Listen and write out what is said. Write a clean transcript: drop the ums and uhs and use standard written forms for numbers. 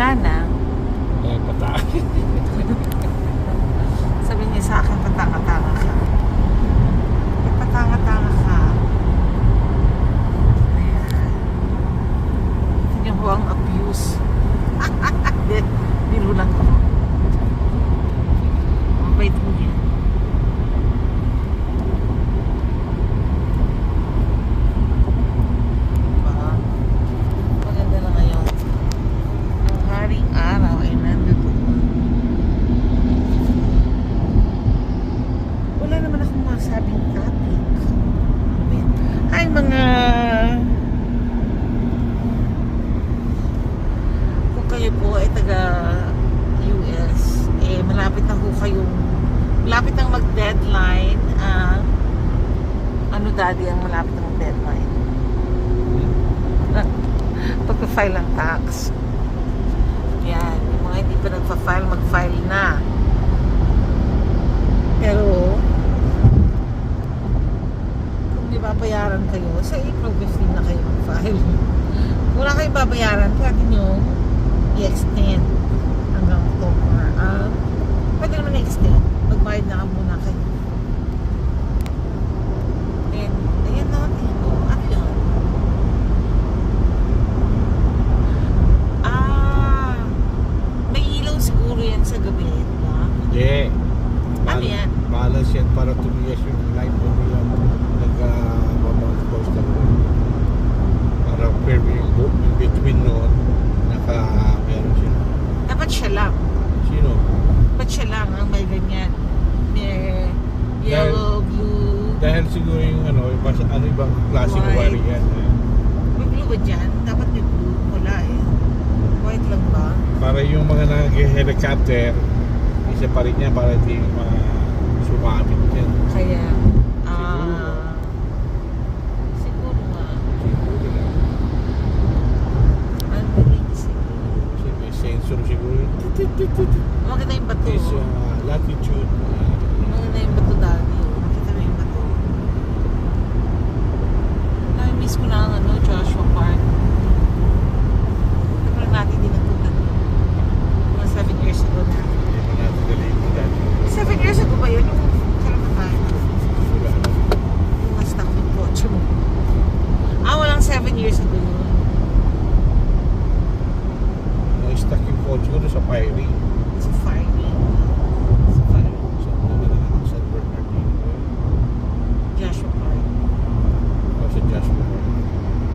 Wala na. Eh, pata. Sabi niya sa akin, patanga-tanga ka. Patanga-tanga ka. Ayan. Tingnan ko ang abuse. Biro lang ko. Mabait mo yan. Diba? Maganda na ngayon. Ang haring araw ay nandoon. Wala naman akong masabing topic. Ano ba yan? Hi mga... Kung kayo po ay taga US, eh malapit na ho kayong... Malapit nang mag-deadline. Ano daddy ang malapit ng deadline? Pagpa-file ng tax. Yan. Yung mga hindi pa nagpa-file, mag-file na. Pero kung di babayaran kayo, sa April 15 na kayo mag-file. Kung wala kayong babayaran, pwede nyo i-extend hanggang October. Pwede naman i-extend. Magbayad na muna kayo. Ayan na natin. Ano yun? May ilaw siguro yan sa gabi. Diba? Yeah. Ano yan? Malas yan para tumiyas yung light mo nila nag-mount coaster. Para firm yung in between noon, meron siya. Dapat siya lang. Sino? Dapat siya lang ang may ganyan. May yellow, blue. Dahil siguro yung ibang klaseng White. wire yan. May blue ba dyan? Dapat may blue. Wala eh. White lang ba? Para yung mga nag-helicopter, isa pa rin yan para hindi sumabit yan. Kaya, siguro nga. Siguro lang. Ang galing siguro. Kasi may sensor siguro. Maganda yung bato. Is latitude. Maganda yung bato dati. Makita mo yung bato. Nami-miss ko na ang Joshua Park. Pero natin din natutan. Mga 7 years ago na. Hindi mo natin galing mo dati. 7 years ago ba yun? Yung karapatan. Wala na. Yung mas takot kotse mo. Walang 7 years ago yun.